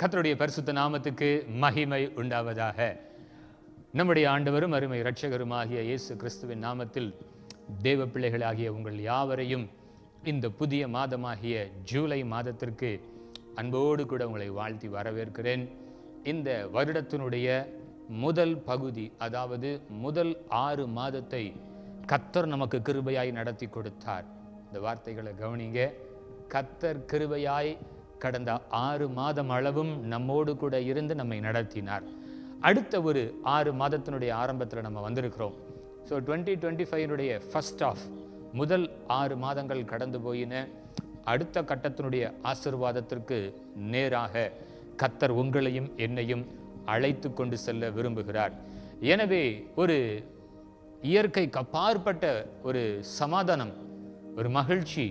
கர்த்தருடைய பரிசுத்த நாமத்துக்கு மகிமை உண்டாவதாக. நம்முடைய ஆண்டவரும் அருமை இரட்சகருமாகிய இயேசு கிறிஸ்துவின் நாமத்தில் தேவ பிள்ளைகளாகிய உங்கள் யாவரையும் இந்த புதிய மாதமாகிய ஜூலை மாதத்திற்கு அன்போடு கூட உங்களை வாழ்த்தி வரவேற்கிறேன். இந்த வருடத்தினுடைய முதல் பகுதி, அதாவது முதல் 6 மாதத்தை கர்த்தர் நமக்கு கிருபையாய் நடத்தி கொடுத்தார். இந்த வார்த்தைகளை கவனிங்க. கர்த்தர் கிருபையாய் கடந்த 6 மாதம் அளவும் நம்மோடு கூட இருந்து நம்மை நடத்தினார். அடுத்த ஒரு 6 மாதத்தினுடைய ஆரம்பத்தில் நம்ம வந்திருக்கிறோம். ஸோ 2025 ஃபர்ஸ்ட் ஆஃப் முதல் 6 மாதங்கள் கடந்து போயின. அடுத்த கட்டத்தினுடைய ஆசீர்வாதத்திற்கு நேராக கர்த்தர் உங்களையும் என்னையும் அழைத்து கொண்டு செல்ல விரும்புகிறார். எனவே ஒரு இயற்கைக்கு அப்பாற்பட்ட ஒரு சமாதானம், ஒரு மகிழ்ச்சி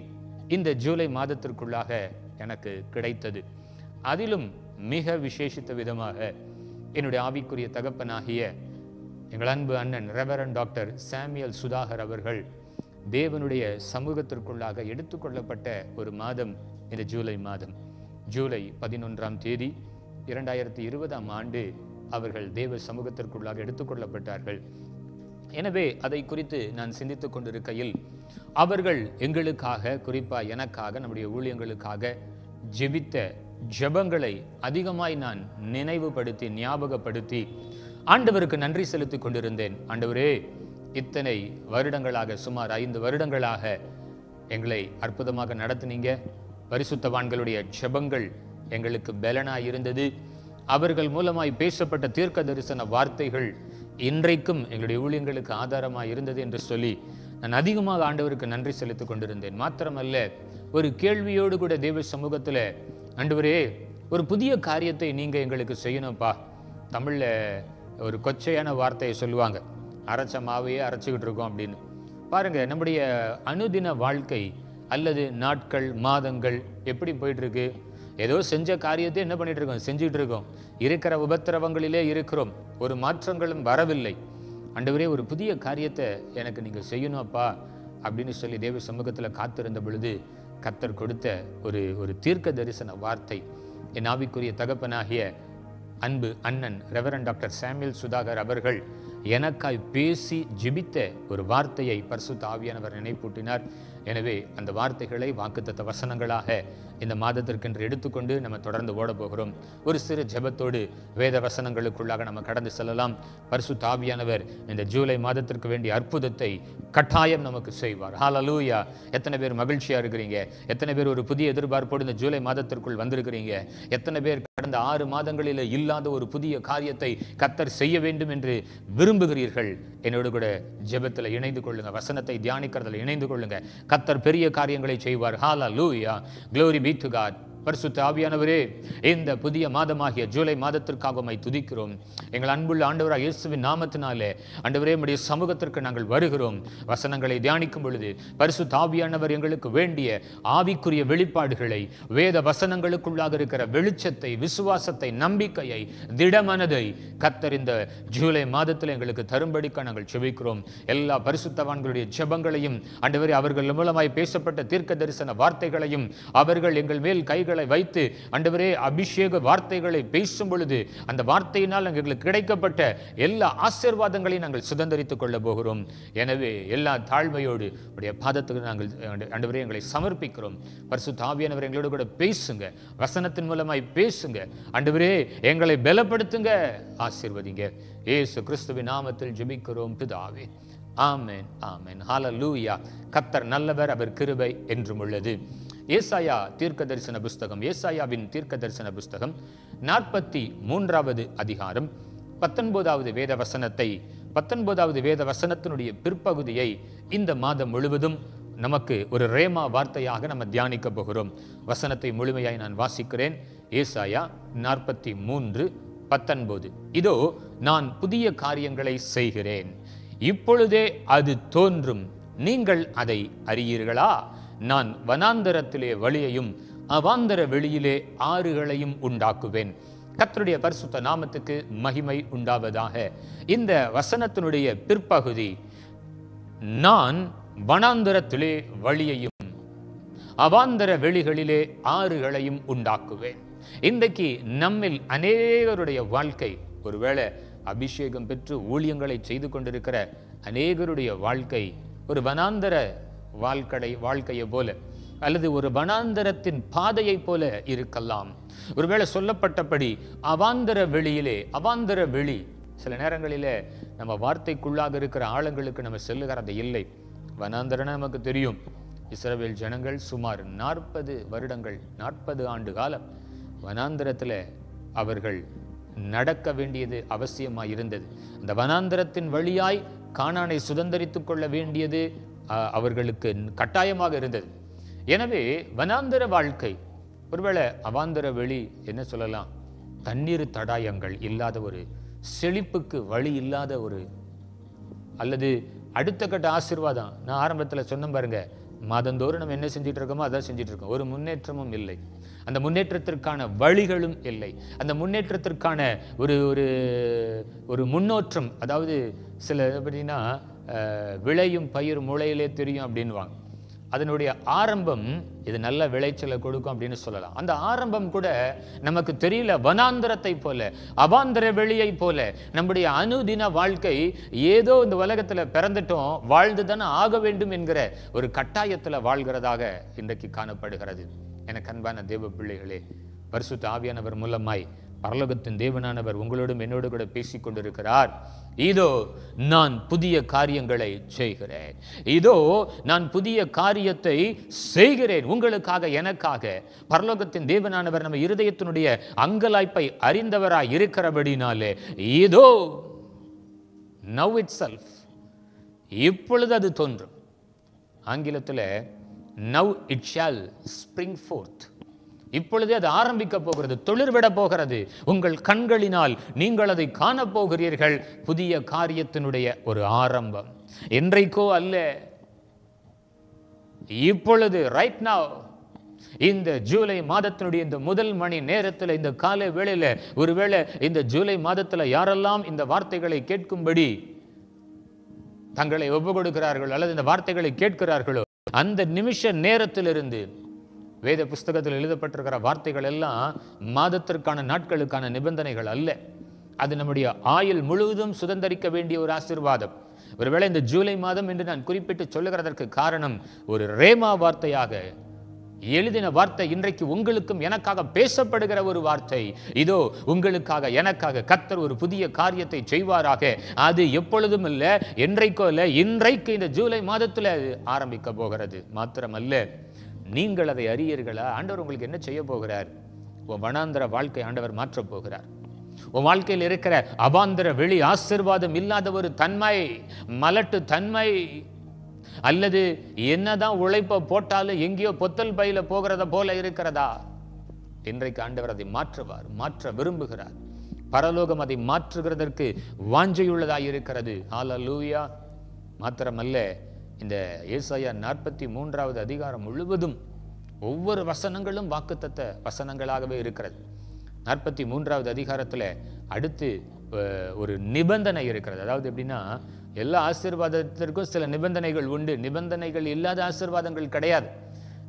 இந்த ஜூலை மாதத்திற்குள்ளாக எனக்கு கிடைத்தது. அதிலும் மிக விசேஷித்த விதமாக என்னுடைய ஆவிக்குரிய தகப்பனாகிய எங்கள் அன்பு அண்ணன் ரெவரண்ட் டாக்டர் சாமுவேல் சுதாகர் அவர்கள் தேவனுடைய சமூகத்திற்குள்ளாக எடுத்துக்கொள்ளப்பட்ட ஒரு மாதம் இந்த ஜூலை மாதம். ஜூலை 11ஆம் தேதி 2020ஆம் ஆண்டு அவர்கள் தேவ சமூகத்திற்குள்ளாக எடுத்துக்கொள்ளப்பட்டார்கள். எனவே அதை குறித்து நான் சிந்தித்துக் கொண்டிருக்கையில் அவர்கள் எங்களுக்காக, குறிப்பாக எனக்காக, நம்முடைய ஊழியங்களுக்காக ஜெபித்த ஜெபங்களை அதிகமாய் நான் நினைவுபடுத்தி ஞாபகப்படுத்தி ஆண்டவருக்கு நன்றி செலுத்திக் கொண்டிருந்தேன். ஆண்டவரே, இத்தனை வருடங்களாக, சுமார் 5 வருடங்களாக எங்களை அற்புதமாக நடத்தினீங்க. பரிசுத்தவான்களுடைய ஜெபங்கள் எங்களுக்கு பலனாய் இருந்தது. அவர்கள் மூலமாய் பேசப்பட்ட தீர்க்க தரிசன வார்த்தைகள் இன்றைக்கும் எங்களுடைய ஊழியங்களுக்கு ஆதாரமாக இருந்தது என்று சொல்லி நான் அதிகமாக ஆண்டவருக்கு நன்றி செலுத்திக் கொண்டிருந்தேன். மாத்திரமல்ல, ஒரு கேள்வியோடு கூட தேவ சமூகத்தில், ஆண்டவரே, ஒரு புதிய காரியத்தை நீங்கள் எங்களுக்கு செய்யணும்ப்பா. தமிழில் ஒரு கொச்சையான வார்த்தையை சொல்லுவாங்க, அரைச்ச மாவையே அரைச்சிக்கிட்டு இருக்கோம் அப்படின்னு. பாருங்கள், நம்முடைய அனுதின வாழ்க்கை அல்லது நாட்கள், மாதங்கள் எப்படி போயிட்டுருக்கு? ஏதோ செஞ்ச காரியத்தை என்ன பண்ணிட்டு இருக்கோம்? செஞ்சுட்டு இருக்கோம். இருக்கிற உபத்திரவங்களிலே இருக்கிறோம். ஒரு மாற்றங்களும் வரவில்லை. ஆண்டவரே, ஒரு புதிய காரியத்தை எனக்கு நீங்கள் செய்யணும் அப்பா அப்படின்னு சொல்லி தேவ சமூகத்தில் காத்திருந்த பொழுது கர்த்தர் கொடுத்த ஒரு தீர்க்க தரிசன வார்த்தை, என் ஆவிக்குரிய தகப்பனாகிய அன்பு அண்ணன் ரெவரண்ட் டாக்டர் சாமுவேல் சுதாகர் அவர்கள் எனக்காய் பேசி ஜெபித்த ஒரு வார்த்தையை பரிசுத்த ஆவியானவர் நினைப்பூட்டினார். எனவே அந்த வார்த்தைகளை வாக்குத்தத்த வசனங்களாக இந்த மாதத்திற்கென்று எடுத்துக்கொண்டு நம்ம தொடர்ந்து ஓட போகிறோம். ஒரு சிறு ஜெபத்தோடு வேத வசனங்களுக்குள்ளாக நம்ம கடந்து செல்லலாம். பரிசுத்த ஆவியானவர் இந்த ஜூலை மாதத்திற்கு வேண்டிய அற்புதத்தை கட்டாயம் நமக்கு செய்வார். ஹல்லேலூயா! எத்தனை பேர் மகிழ்ச்சியா இருக்கிறீங்க? எத்தனை பேர் ஒரு புதிய எதிர்பார்ப்போடு இந்த ஜூலை மாதத்திற்குள் வந்திருக்கிறீங்க? எத்தனை பேர் கடந்த 6 மாதங்களில் இல்லாத ஒரு புதிய காரியத்தை கர்த்தர் செய்ய வேண்டும் என்று விரும்புகிறீர்கள்? என்னோடு கூட ஜெபத்தில் இணைந்து கொள்ளுங்க. வசனத்தை தியானிக்கிறதுல இணைந்து கொள்ளுங்க. கர்த்தர் பெரிய காரியங்களை செய்வார். ஹல்லேலூயா! Glory be to God. பரிசுத்த ஆவியானவரே, இந்த புதிய மாதமாகிய ஜூலை மாதத்திற்காக உம்மை துதிக்கிறோம். எங்கள் அன்புள்ள ஆண்டவராக இயேசுவின் நாமத்தினாலே ஆண்டவரே, உம்முடைய சமூகத்திற்கு நாங்கள் வருகிறோம். வசனங்களை தியானிக்கும் பொழுது பரிசுத்த ஆவியானவர் எங்களுக்கு வேண்டிய ஆவிக்குரிய வெளிப்பாடுகளை, வேத வசனங்களுக்குள்ளாக இருக்கிற வெளிச்சத்தை, விசுவாசத்தை, நம்பிக்கையை, திடமனதை கர்த்தர் இந்த ஜூலை மாதத்தில் எங்களுக்கு தரும்படிக்க நாங்கள் ஜெபிக்கிறோம். எல்லா பரிசுத்தவான்களுடைய ஜெபங்களையும் ஆண்டவரே, அவர்கள் மூலமாய் பேசப்பட்ட தீர்க்க தரிசன வார்த்தைகளையும் அவர்கள் எங்கள் மேல் கைகளை வைத்து ஆண்டவரே அபிஷேக வார்த்தைகளை பேசும் பொழுது அந்த வார்த்தையினால் எங்களுக்கு கிடைக்கப்பட்ட எல்லா ஆசீர்வாதங்களையும் நாங்கள் சுதந்திரித்துக் கொள்ள போகிறோம். எனவே எல்லா தாழ்மையோடு உடைய பாதத்துக்கு நாங்கள் ஆண்டவரே எங்களை சமர்ப்பிக்கிறோம். பரிசுத்த ஆவியானவர் எங்களோடு கூட பேசுங்க. வசனத்தின் மூலமாய் பேசுங்க. ஆண்டவரே, எங்களை பலப்படுத்துங்க, ஆசீர்வதிங்க. இயேசு கிறிஸ்துவின் நாமத்தில் ஜெபிக்கிறோம் பிதாவே. ஆமென், ஆமென். ஹல்லேலூயா! கர்த்தர் நல்லவர், அவர் கிருபை என்றும் உள்ளது. ஏசாயா தீர்க்க தரிசன புஸ்தகம், ஏசாயாவின் தீர்க்க தரிசன புஸ்தகம் 43வது அதிகாரம் 19வது வேத வசனத்தை, 19வது வேத வசனத்தினுடைய பிற்பகுதியை இந்த மாதம் முழுவதும் நமக்கு ஒரு ரேமா வார்த்தையாக நம்ம தியானிக்க போகிறோம். வசனத்தை முழுமையாய் நான் வாசிக்கிறேன். ஏசாயா 43:19. இதோ, நான் புதிய காரியங்களை செய்கிறேன், இப்பொழுதே அது தோன்றும், நீங்கள் அதை அறியீர்களா? நான் வனாந்தரத்திலே வழியையும் அவாந்தர வெளியிலே ஆறுகளையும் உண்டாக்குவேன். கர்த்தருடைய பரிசுத்த நாமத்துக்கு மகிமை உண்டாவதாக. இந்த வசனத்தினுடைய பிற்பகுதி, நான் வனாந்தரத்திலே வழியையும் அவாந்தர வெளிகளிலே ஆறுகளையும் உண்டாக்குவேன். இன்றைக்கு நம்மில் அநேகருடைய வாழ்க்கை, ஒருவேளை அபிஷேகம் பெற்று ஊழியங்களை செய்து கொண்டிருக்கிற அநேகருடைய வாழ்க்கை ஒரு வனாந்தர வாழ்க்கையை போல, அல்லது ஒரு வனாந்தரத்தின் பாதையை போல இருக்கலாம். ஒருவேளை சொல்லப்பட்டபடி அவாந்தர வெளியிலே, அவாந்தர வெளி, சில நேரங்களிலே நம்ம வார்த்தைக்குள்ளாக இருக்கிற ஆழங்களுக்கு நம்ம செல்லுகிறது இல்லை. வனாந்தரம்னா நமக்கு தெரியும். இஸ்ரவேல் ஜனங்கள் சுமார் 40 வருடங்கள், 40 ஆண்டு காலம் வனாந்தரத்தில் அவர்கள் நடக்க வேண்டியது அவசியமாக இருந்தது. அந்த வனாந்தரத்தின் வழியாய் கானானை சுதந்தரித்துக் கொள்ள வேண்டியது அவர்களுக்கு கட்டாயமாக இருந்தது. எனவே வனாந்தர வாழ்க்கை, ஒருவேளை அவாந்தர வெளி என்ன சொல்லலாம், தண்ணீர் தடாயங்கள் இல்லாத ஒரு, செழிப்புக்கு வழி இல்லாத ஒரு, அல்லது அடுத்த கட்ட ஆசீர்வாதம். நான் ஆரம்பத்தில் சொன்ன பாருங்க, மாதந்தோறும் நம்ம என்ன செஞ்சுட்டு இருக்கோமோ அதான் செஞ்சுட்டு இருக்கோம். ஒரு முன்னேற்றமும் இல்லை, அந்த முன்னேற்றத்திற்கான வழிகளும் இல்லை, அந்த முன்னேற்றத்திற்கான ஒரு ஒரு ஒரு முன்னோற்றம். அதாவது சில எப்படின்னா விளையும் பயிர் முளையிலே தெரியும் அப்படின்வாங்க. அதனுடைய ஆரம்பம் இது நல்ல விளைச்சலை கொடுக்கும் அப்படின்னு சொல்லலாம். அந்த ஆரம்பம் கூட நமக்கு தெரியல. வனாந்தரத்தை போல, அவாந்தர வெளியை போல நம்முடைய அனுதின வாழ்க்கை ஏதோ இந்த உலகத்தில் பிறந்துட்டோம், வாழ்ந்துதானே ஆக வேண்டும் என்கிற ஒரு கட்டாயத்தில் வாழ்கிறதாக இன்றைக்கு காணப்படுகிறது. எனக்கு அன்பான தேவ பிள்ளைகளே, பரிசுத்த ஆவியானவர் மூலமாய் பரலோகத்தின் தேவனானவர் உங்களோடும் என்னோடு கூட பேசிக் கொண்டிருக்கிறார். இதோ நான் புதிய காரியங்களை செய்கிறேன், இதோ நான் புதிய காரியத்தை செய்கிறேன் உங்களுக்காக, எனக்காக. பரலோகத்தின் தேவனானவர் நம்ம இருதயத்தினுடைய அங்கலாய்ப்பை அறிந்தவராய் இருக்கிறபடினாலே, இதோ now itself, இப்பொழுது அது தோன்றும். ஆங்கிலத்தில் now it shall spring forth, இப்பொழுதே அது ஆரம்பிக்க போகிறது, தொழிற்விட போகிறது. உங்கள் கண்களினால் நீங்கள் அதை காணப்போகிறீர்கள். புதிய காரியத்தினுடைய ஒரு ஆரம்பம். என்றைக்கோ அல்ல, இப்பொழுது, ரைட் நவ். இந்த ஜூலை மாதத்தினுடைய இந்த முதல் மணி நேரத்தில், இந்த காலை வேளையில, ஒருவேளை இந்த ஜூலை மாதத்தில் யாரெல்லாம் இந்த வார்த்தைகளை கேட்கும்படி தங்களை ஒப்பு கொடுக்கிறார்கள் அல்லது இந்த வார்த்தைகளை கேட்கிறார்களோ, அந்த நிமிஷ நேரத்திலிருந்து வேத புஸ்தகத்தில் எழுதப்பட்டிருக்கிற வார்த்தைகள் எல்லாம் மாதத்திற்கான நாட்களுக்கான நிபந்தனைகள் அல்ல. அது நம்முடைய ஆயுள் முழுவதும் சுதந்தரிக்க வேண்டிய ஒரு ஆசீர்வாதம். ஒருவேளை இந்த ஜூலை மாதம் என்று நான் குறிப்பிட்டு சொல்லுகிறதற்கு காரணம், ஒரு ரேமா வார்த்தையாக எழுதின வார்த்தை இன்றைக்கு உங்களுக்கும் எனக்காக பேசப்படுகிற ஒரு வார்த்தை. இதோ உங்களுக்காக எனக்காக கர்த்தர் ஒரு புதிய காரியத்தை செய்வாராக. அது எப்பொழுதும் இல்ல, என்றைக்கோ இல்ல, இன்றைக்கு இந்த ஜூலை மாதத்தில் ஆரம்பிக்க போகிறது. மாத்திரமல்ல, நீங்கள் அதை அறியீர்களா? ஆண்டவர் உங்களுக்கு என்ன செய்ய போகிறார்? உன் வனாந்தர வாழ்க்கை ஆண்டவர் மாற்றப் போகிறார். உன் வாழ்க்கையில் இருக்கிற அவாந்தர வெளி, ஆசீர்வாதம் இல்லாத ஒரு தன்மை, மலட்டு தன்மை, அல்லது என்னதான் உழைப்ப போட்டாலும் எங்கேயோ பொத்தல் பையில போகிறத போல இருக்கிறதா? இன்றைக்கு ஆண்டவர் அதை மாற்றுவார், மாற்ற விரும்புகிறார். பரலோகம் அதை மாற்றுகிறதற்கு வாஞ்சையுள்ளதாய் இருக்கிறது. ஹல்லேலூயா. மாத்திரமல்ல, இந்த ஏசாயா 43வது அதிகாரம் முழுவதும் ஒவ்வொரு வசனங்களும் வாக்குத்தத்த வசனங்களாகவே இருக்கிறது. 43வது அதிகாரத்தில் அடுத்து ஒரு நிபந்தனை இருக்கிறது. அதாவது எப்படின்னா, எல்லா ஆசீர்வாதத்திற்கும் சில நிபந்தனைகள் உண்டு, நிபந்தனைகள் இல்லாத ஆசீர்வாதங்கள் கிடையாது.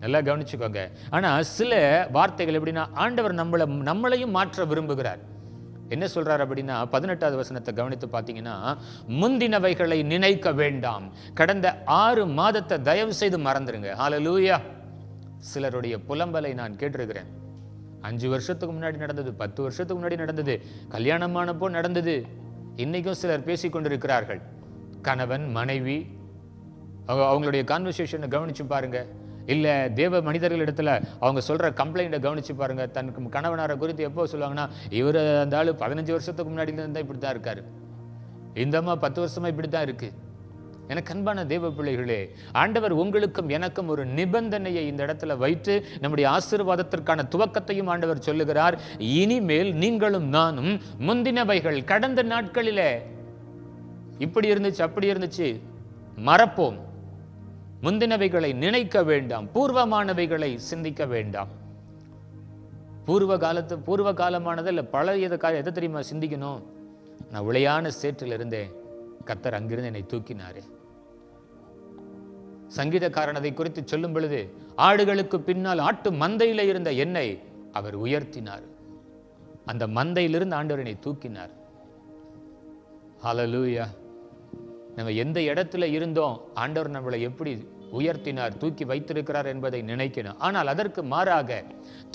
நல்லா கவனிச்சுக்கோங்க. ஆனால் சில வார்த்தைகள் எப்படின்னா, ஆண்டவர் நம்மளையும் மாற்ற விரும்புகிறார். என்ன சொல்றார் அப்படின்னா, 18வது வசனத்தை கவனித்து பார்த்தீங்கன்னா, முந்தினவைகளை நினைக்க வேண்டாம், கடந்த 6 மாதத்தை தயவு செய்து மறந்துருங்க. ஹல்லேலூயா. சிலருடைய புலம்பலை நான் கேட்டிருக்கிறேன். 5 வருஷத்துக்கு முன்னாடி நடந்தது, 10 வருஷத்துக்கு முன்னாடி நடந்தது, கல்யாணமானப்போ நடந்தது. இன்னைக்கும் சிலர் பேசிக்கொண்டிருக்கிறார்கள். கணவன் மனைவி அவங்களுடைய கான்வர்சேஷனை கவனிச்சு பாருங்க. இல்லை தேவ மனிதர்கள் இடத்துல அவங்க சொல்கிற கம்ப்ளைண்ட்டை கவனித்து பாருங்கள். தனக்கு கணவனாரை குறித்து எப்போ சொல்லுவாங்கன்னா, இவர் அந்த ஆள் 15 வருஷத்துக்கு முன்னாடி இருந்தால் இப்படி தான் இருக்கார், இந்த அம்மா 10 வருஷமாக இப்படி தான் இருக்குது. எனக்கு அன்பான தேவ பிள்ளைகளே, ஆண்டவர் உங்களுக்கும் எனக்கும் ஒரு நிபந்தனையை இந்த இடத்துல வைத்து நம்முடைய ஆசீர்வாதத்திற்கான துவக்கத்தையும் ஆண்டவர் சொல்லுகிறார். இனிமேல் நீங்களும் நானும் முந்தினவைகள், கடந்த நாட்களிலே இப்படி இருந்துச்சு அப்படி இருந்துச்சு மறப்போம். முந்தினவைகளை நினைக்க வேண்டாம், பூர்வமானவைகளை சிந்திக்க வேண்டாம். பூர்வ காலமானது இல்லை, பழைய காலம் எதை தெரியுமா சிந்திக்கணும்? நான் உளையான சேற்றில் இருந்தேன், கர்த்தர் அங்கிருந்து என்னை தூக்கினாரே. சங்கீதக்காரன் அதை குறித்து சொல்லும் பொழுது, ஆடுகளுக்கு பின்னால் ஆட்டு மந்தையில இருந்த என்னை அவர் உயர்த்தினார். அந்த மந்தையிலிருந்து ஆண்டவர் என்னை தூக்கினார். ஹல்லேலூயா. நம்ம எந்த இடத்துல இருந்தோம், ஆண்டவர் நம்மளை எப்படி உயர்த்தினார், தூக்கி வைத்திருக்கிறார் என்பதை நினைக்கணும். ஆனால் அதற்கு மாறாக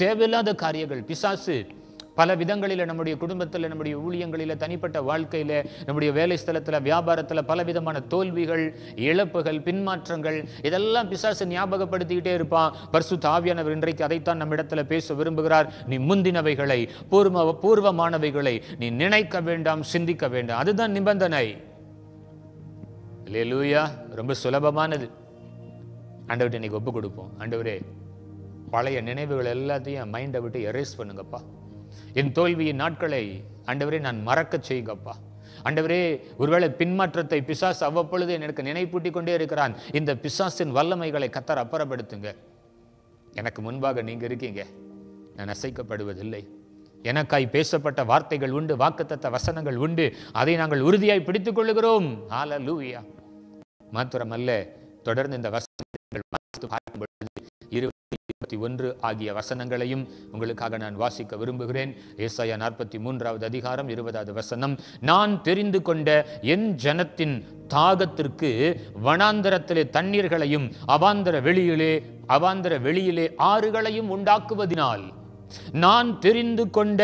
தேவையில்லாத காரியங்கள், பிசாசு பல விதங்களில் நம்முடைய குடும்பத்தில், நம்முடைய ஊழியங்களில், தனிப்பட்ட வாழ்க்கையில், நம்முடைய வேலை ஸ்தலத்தில், வியாபாரத்தில் பலவிதமான தோல்விகள், இழப்புகள், பின்மாற்றங்கள், இதெல்லாம் பிசாசு ஞாபகப்படுத்திக்கிட்டே இருப்பான். பரிசுத்த ஆவியானவர் இன்றைக்கு அதைத்தான் நம்ம இடத்துல பேச விரும்புகிறார். நீ முந்தினவைகளை, பூர்வமானவைகளை நீ நினைக்க வேண்டாம், சிந்திக்க வேண்டாம். அதுதான் நிபந்தனை. அல்லேலூயா. ரொம்ப சுலபமானது. ஆண்டவர்கிட்ட இன்னைக்கு ஒப்பு கொடுப்போம். ஆண்டவரே, பழைய நினைவுகள் எல்லாத்தையும் மைண்டை விட்டு எரேஸ் பண்ணுங்கப்பா. என் தோல்வியின் நாட்களை ஆண்டவரே நான் மறக்க செய்யுங்கப்பா. ஆண்டவரே, ஒருவேளை பின்மாற்றத்தை பிசாசு அவ்வப்பொழுது எனக்கு நினைப்பூட்டி கொண்டே இருக்கிறான். இந்த பிசாசின் வல்லமைகளை கர்த்தர் அப்புறப்படுத்துங்க. எனக்கு முன்பாக நீங்க இருக்கீங்க, நான் அசைக்கப்படுவதில்லை. எனக்காய் பேசப்பட்ட வார்த்தைகள் உண்டு, வாக்குத்தத்த வசனங்கள் உண்டு. அதை நாங்கள் உறுதியாய் பிடித்துக் கொள்ளுகிறோம். ஹல்லேலூயா. மாத்திரமல்ல, தொடர்ந்து இந்த வசனங்கள் பார்க்கும் பொழுது 21 ஆகிய வசனங்களையும் உங்களுக்காக நான் வாசிக்க விரும்புகிறேன். ஏசாயா 43வது அதிகாரம் 20வது வசனம். நான் தெரிந்து கொண்ட என் ஜனத்தின் தாகத்திற்கு வனாந்தரத்திலே தண்ணீர்களையும் அவாந்தர வெளியிலே ஆறுகளையும் உண்டாக்குவதினால், நான் தெரிந்து கொண்ட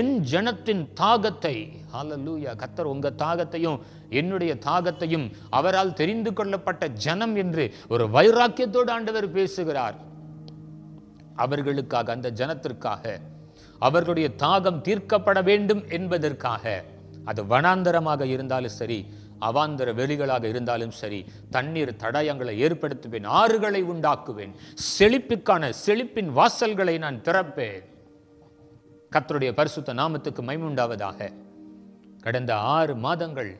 என் ஜனத்தின் தாகத்தை, ஹல்லேலூயா. கர்த்தர் உங்க தாகத்தையும் என்னுடைய தாகத்தையும் அவரால் தெரிந்து கொள்ளப்பட்ட ஜனம் என்று ஒரு வைராக்கியத்தோடு ஆண்டவர் பேசுகிறார். அவர்களுக்காக, அந்த ஜனத்திற்காக அவர்களுடைய தாகம் தீர்க்கப்பட வேண்டும் என்பதற்காக, அது வனாந்தரமாக இருந்தாலும் சரி, அவாந்தர வெளிகளாக இருந்தாலும் சரி, தண்ணீர் தடயங்களை ஏற்படுத்துவேன், ஆறுகளை உண்டாக்குவேன், செழிப்பின் வாசல்களை நான் திறப்பேன். கர்த்தருடைய பரிசுத்த நாமத்துக்கு மகிமை உண்டாவதாக. கடந்த 6 மாதங்கள்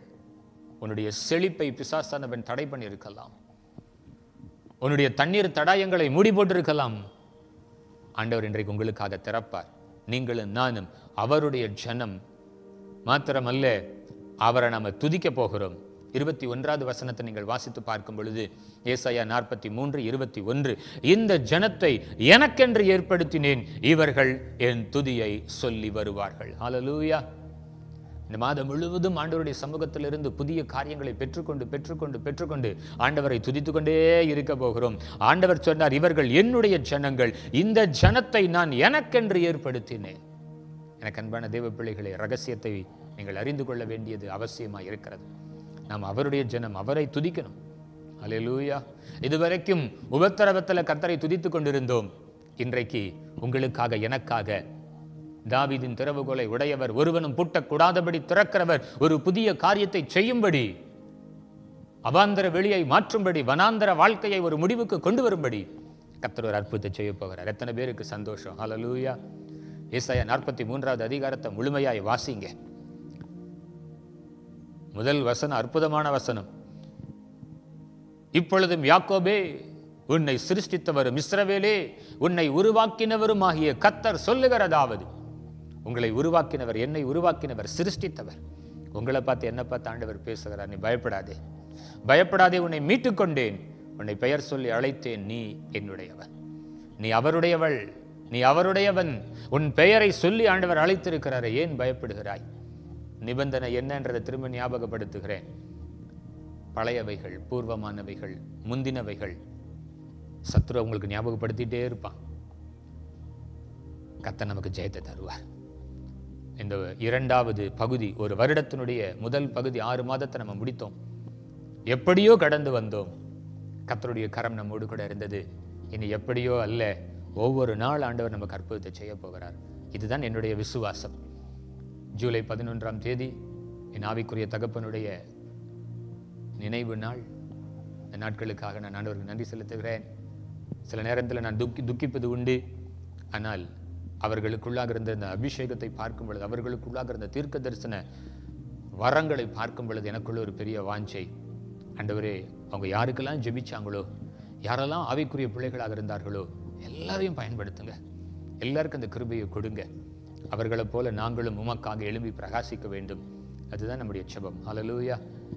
உன்னுடைய செழிப்பை பிசாசானவன் தடை பண்ணியிருக்கலாம். உன்னுடைய தண்ணீர் தடாயங்களை மூடி போட்டிருக்கலாம். ஆண்டவர் இன்றைக்கு உங்களுக்காக திறப்பார். நீங்களும் நானும் அவருடைய ஜனம். மாத்திரமல்ல, அவரை நாம துதிக்க போகிறோம். 21வது வசனத்தை நீங்கள் வாசித்து பார்க்கும் பொழுது, ஏசாயா 43:21, இந்த ஜனத்தை எனக்கென்று ஏற்படுத்தினேன், இவர்கள் என் துதியை சொல்லி வருவார்கள். ஹல்லேலூயா. இந்த மாதம் முழுவதும் ஆண்டவருடைய சமூகத்திலிருந்து புதிய காரியங்களை பெற்றுக்கொண்டு ஆண்டவரை துதித்து கொண்டே இருக்க போகிறோம். ஆண்டவர் சொன்னார், இவர்கள் என்னுடைய ஜனங்கள், இந்த ஜனத்தை நான் எனக்கென்று ஏற்படுத்தினேன். எனக்கு அன்பான தேவ பிள்ளைகளே, ரகசியத்தை நீங்கள் அறிந்து கொள்ள வேண்டியது அவசியமாக இருக்கிறது. நாம் அவருடைய ஜனம், அவரை துதிக்கணும். அல்லேலூயா. இதுவரைக்கும் உபத்திரவத்தில் கர்த்தரை துதித்துக் கொண்டிருந்தோம். இன்றைக்கு உங்களுக்காக, எனக்காக தாவீதின் திறவுகோலை உடையவர், ஒருவனும் பூட்டக்கூடாதபடி திறக்கிறவர், ஒரு புதிய காரியத்தை செய்யும்படி, அவாந்தர வெளியை மாற்றும்படி, வனாந்தர வாழ்க்கையை ஒரு முடிவுக்கு கொண்டு வரும்படி கர்த்தர் ஒரு அற்புதத்தை செய்ய போகிறார். எத்தனை பேருக்கு சந்தோஷம்? ஹல்லேலூயா. ஏசாயா 43வது அதிகாரத்தை முழுமையாய் வாசிங்க. முதல் வசனம் அற்புதமான வசனம். இப்பொழுதும் யாக்கோபே, உன்னை சிருஷ்டித்தவரும் இஸ்ரவேலே, உன்னை உருவாக்கினவரும் ஆகிய கர்த்தர் சொல்லுகிறதாவது. உங்களை உருவாக்கினவர், என்னை உருவாக்கினவர், சிருஷ்டித்தவர். உங்களை பார்த்து, என்ன பார்த்து ஆண்டவர் பேசுகிறார். நீ பயப்படாதே, பயப்படாதே, உன்னை மீட்டுக் கொண்டேன், உன்னை பெயர் சொல்லி அழைத்தேன், நீ என்னுடையவன், நீ அவருடையவள், நீ அவருடையவன். உன் பெயரை சொல்லி ஆண்டவர் அழைத்திருக்கிறார். ஏன் பயப்படுகிறாய்? நிபந்தனை என்னன்றதை திரும்ப ஞாபகப்படுத்துகிறேன். பழையவைகள், பூர்வமானவைகள், முந்தினவைகள் சத்துரு உங்களுக்கு ஞாபகப்படுத்திட்டே இருப்பான். கர்த்தர் நமக்கு ஜெயத்தை தருவார். இந்த 2வது பகுதி, ஒரு வருடத்தினுடைய முதல் பகுதி 6 மாதத்தை நம்ம முடித்தோம். எப்படியோ கடந்து வந்தோம். கர்த்தருடைய கரம் நம்மோடு கூட இருந்தது. இனி எப்படியோ அல்ல, ஒவ்வொரு நாள் ஆண்டவர் நமக்கு அற்புதத்தை செய்ய போகிறார். இதுதான் என்னுடைய விசுவாசம். ஜூலை 11ஆம் தேதி என் ஆவிக்குரிய தகப்பனுடைய நினைவு நாள். இந்த நாட்களுக்காக நான் ஆண்டவருக்கு நன்றி செலுத்துகிறேன். சில நேரத்தில் நான் துக்கிப்பது உண்டு. ஆனால் அவர்களுக்குள்ளாக இருந்த இந்த அபிஷேகத்தை பார்க்கும் பொழுது, அவர்களுக்குள்ளாக இருந்த தீர்க்க தரிசன வரங்களை பார்க்கும் பொழுது எனக்குள்ள ஒரு பெரிய வாஞ்சை. ஆண்டவரே, அவங்க யாருக்கெல்லாம் ஜெபிச்சாங்களோ, யாரெல்லாம் ஆவிக்குரிய பிள்ளைகளாக இருந்தார்களோ, எல்லாரையும் பயன்படுத்துங்க. எல்லாருக்கும் அந்த கிருபையை கொடுங்க. அவர்களைப் போல நாங்களும் உமக்காக எழும்பி பிரகாசிக்க வேண்டும். அதுதான் நம்முடைய ஜெபம். ஹல்லேலூயா.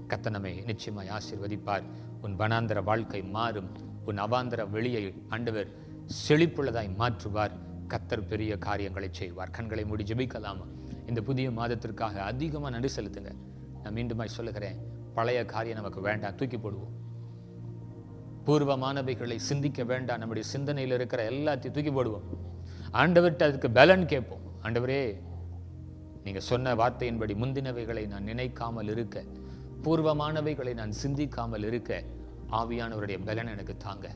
கர்த்தர் நம்மை நிச்சயமாய் ஆசீர்வதிப்பார். உன் வனாந்தர வாழ்க்கை மாறும். உன் அவாந்தர வெளியை ஆண்டவர் செழிப்புள்ளதாய் மாற்றுவார். கர்த்தர் பெரிய காரியங்களை செய்வார். கண்களை மூடி ஜெபிக்கலாமா? இந்த புதிய மாதத்திற்காக அதிகமாக நன்றி செலுத்துங்க. நான் மீண்டுமாய் சொல்லுகிறேன், பழைய காரியம் நமக்கு வேண்டாம், தூக்கி போடுவோம். பூர்வமானவைகளை சிந்திக்க வேண்டாம், நம்முடைய சிந்தனையில் இருக்கிற எல்லாத்தையும் தூக்கி போடுவோம். ஆண்டவர்கிட்ட அதுக்கு பலன் கேட்போம். ஆண்டவரே, நீங்க சொன்ன வார்த்தையின்படி முந்தினவைகளை நான் நினைக்காமல் இருக்க, பூர்வமானவைகளை நான் சிந்திக்காமல் இருக்க ஆவியானவருடைய பலன் எனக்கு தாங்க.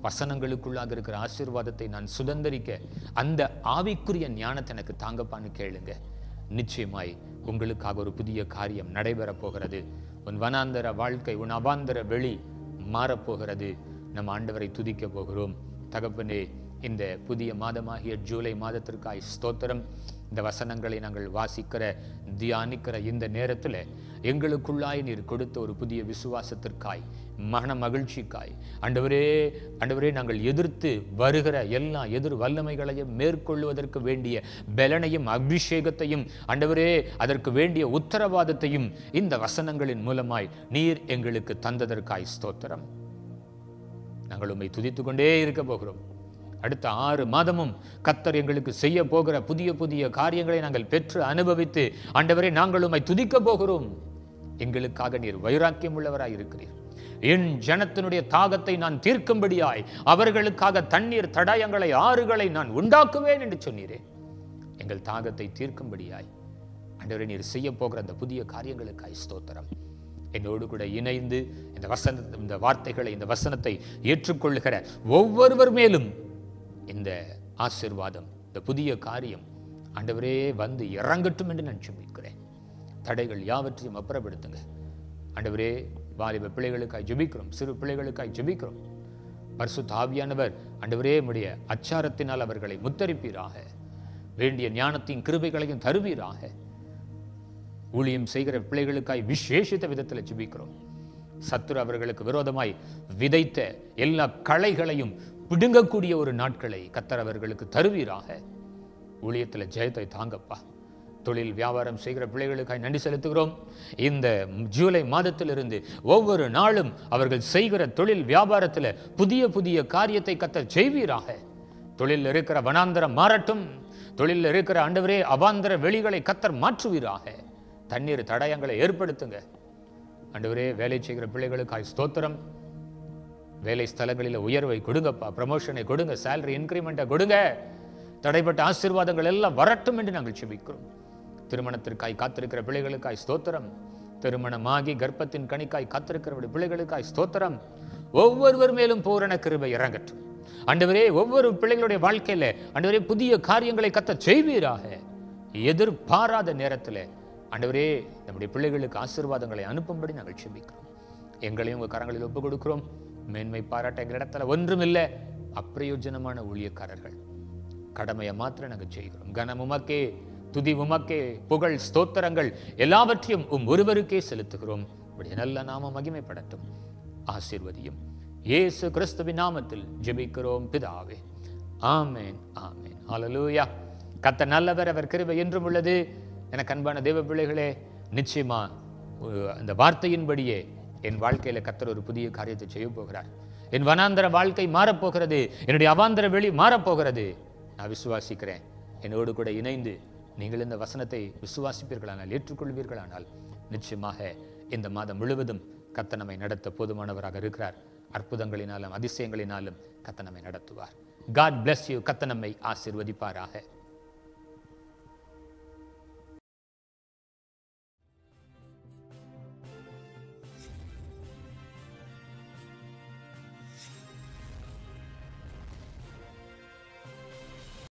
வசனங்களுக்குள்ளாக இருக்கிற ஆசீர்வாதத்தை நான் சுதந்திரிக்க அந்த ஆவிக்குரிய ஞானத்தை எனக்கு தாங்கப்பான்னு கேளுங்க. நிச்சயமாய் உங்களுக்காக ஒரு புதிய காரியம் நடைபெறப் போகிறது. உன் வனாந்தர வாழ்க்கை, உன் அவாந்தர வெளி மாறப்போகிறது. நம் ஆண்டவரை துதிக்க போகிறோம். தகப்பனே, இந்த புதிய மாதமாகிய ஜூலை மாதத்திற்காய் ஸ்தோத்திரம். இந்த வசனங்களை நாங்கள் வாசிக்கிற, தியானிக்கிற இந்த நேரத்தில் எங்களுக்குள்ளாய் நீர் கொடுத்த ஒரு புதிய விசுவாசத்திற்காய், மன மகிழ்ச்சிக்காய் ஆண்டவரே, நாங்கள் எதிர்த்து வருகிற எல்லா எதிர் வல்லமைகளையும் மேற்கொள்வதற்கு வேண்டிய பலனையும் அபிஷேகத்தையும், ஆண்டவரே, அதற்கு வேண்டிய உத்தரவாதத்தையும் இந்த வசனங்களின் மூலமாய் நீர் எங்களுக்கு தந்ததற்காய் ஸ்தோத்திரம். நாங்கள் உம்மை துதித்து கொண்டே இருக்க போகிறோம். அடுத்த 6 மாதமும் கர்த்தர் எங்களுக்கு செய்ய போகிற புதிய புதிய காரியங்களை நாங்கள் பெற்று அனுபவித்து, ஆண்டவரே, நாங்கள் உம்மை துதிக்க போகிறோம். எங்களுக்காக நீர் வைராக்கியம் உள்ளவராய் இருக்கிறீர். என் ஜனத்தினுடைய தாகத்தை நான் தீர்க்கும்படியாய் அவர்களுக்காக தண்ணீர் தடாயங்களை, ஆறுகளை நான் உண்டாக்குவேன் என்று சொன்னீரே. எங்கள் தாகத்தை தீர்க்கும்படியாய் ஆண்டவரே நீர் செய்ய போகிற அந்த புதிய காரியங்களுக்காய் ஸ்தோத்திரம். என்னோடு கூட இணைந்து இந்த வார்த்தைகளை, இந்த வசனத்தை ஏற்றுக்கொள்ளுகிற ஒவ்வொருவர் மேலும் இந்த ஆசீர்வாதம், இந்த புதிய காரியம் ஆண்டவரே வந்து இறங்கட்டும் என்று நான் ஜெபிக்கிறேன். தடைகள் யாவற்றையும் அப்புறப்படுத்துங்க ஆண்டவரே. வாலிப பிள்ளைகளுக்காய் ஜெபிக்கிறோம், சிறு பிள்ளைகளுக்காய் ஜெபிக்கிறோம். பரிசுத்த ஆவியானவர் ஆண்டவரே உம்முடைய அச்சாரத்தினால் அவர்களை முத்தரிப்பீராக. வேண்டிய ஞானத்தையும் கிருபைகளையும் தருவீராக. ஊழியம் செய்கிற பிள்ளைகளுக்காய் விசேஷித்த விதத்தில் ஜெபிக்கிறோம். சத்துரு அவர்களுக்கு விரோதமாய் விதைத்த எல்லா களைகளையும் பிடுங்கக்கூடிய ஒரு நாட்களை கர்த்தர் அவர்களுக்கு தருவீராக. ஊழியத்தில் ஜெயத்தை தாங்கப்பா. தொழில் வியாபாரம் செய்கிற பிள்ளைகளுக்காய் நன்றி செலுத்துகிறோம். இந்த ஜூலை மாதத்திலிருந்து ஒவ்வொரு நாளும் அவர்கள் செய்கிற தொழில் வியாபாரத்தில் புதிய புதிய காரியத்தை கர்த்தர் செய்வீராக. தொழில் இருக்கிற வனாந்தரம் மாறட்டும். தொழில் இருக்கிற ஆண்டவரே அவாந்தர வெளிகளை கர்த்தர் மாற்றுவீராக. தண்ணீர் தடயங்களை ஏற்படுத்துங்க ஆண்டவரே. வேலை செய்கிற பிள்ளைகளுக்காய் ஸ்தோத்திரம். வேலை ஸ்தலங்களில் உயர்வை கொடுங்கப்பா, ப்ரமோஷனை கொடுங்க, சேலரி இன்க்ரிமெண்ட்டை கொடுங்க. தடைப்பட்ட ஆசீர்வாதங்கள் எல்லாம் வரட்டும் என்று நாங்கள் ஜெபிக்கிறோம். திருமணத்திற்காய் காத்திருக்கிற பிள்ளைகளுக்காய் ஸ்தோத்திரம். திருமணமாகி கர்ப்பத்தின் கனிக்காய் காத்திருக்கிற பிள்ளைகளுக்காய் ஸ்தோத்திரம். ஒவ்வொருவர் மேலும் பூரண கிருபை இறங்கட்டும் ஆண்டவரே. ஒவ்வொரு பிள்ளைகளுடைய வாழ்க்கையில ஆண்டவரே புதிய காரியங்களை கர்த்தர் செய்வீராக. எதிர்பாராத நேரத்தில் ஆண்டவரே நம்முடைய பிள்ளைகளுக்கு ஆசீர்வாதங்களை அனுப்பும்படி நாங்கள் ஜெபிக்கிறோம். எங்களையும் உங்கள் கரங்களில் ஒப்புக் கொடுக்கிறோம். மேன்மை பாராட்ட எங்கள் இடத்துல ஒன்றுமில்லை, அப்பிரயோஜனமான ஊழியக்காரர்கள். கடமையை மாத்திரம் நாங்கள் செய்கிறோம். கனம் உமக்கே, துதி உமக்கே, புகழ் ஸ்தோத்திரங்கள் எல்லாவற்றையும் ஒருவருக்கே செலுத்துகிறோம். உடைய நல்ல நாமம் மகிமைப்படட்டும். ஆசீர்வதியும். இயேசு கிறிஸ்துவின் நாமத்தில் ஜெபிக்கிறோம் பிதாவே. ஆமென், ஆமென். ஹல்லேலூயா. கர்த்தர் நல்லவர், அவர் கிருபை என்றும் உள்ளது. எனக்கு அன்பான தேவ பிள்ளைகளே, நிச்சயமா அந்த வார்த்தையின்படியே என் வாழ்க்கையில கர்த்தர் ஒரு புதிய காரியத்தை செய்ய போகிறார். என் வனாந்தர வாழ்க்கை மாறப்போகிறது. என்னுடைய அவாந்தர வெளி மாறப்போகிறது. நான் விசுவாசிக்கிறேன். என்னோடு கூட இணைந்து நீங்கள் இந்த வசனத்தை விசுவாசிப்பீர்களானால், ஏற்றுக்கொள்வீர்களானால், நிச்சயமாக இந்த மாதம் முழுவதும் கர்த்தர் நம்மை நடத்த போதுமானவராக இருக்கிறார். அற்புதங்களினாலும் அதிசயங்களினாலும் கர்த்தர் நம்மை நடத்துவார். God bless you. கர்த்தர் நம்மை ஆசீர்வதிப்பாராக.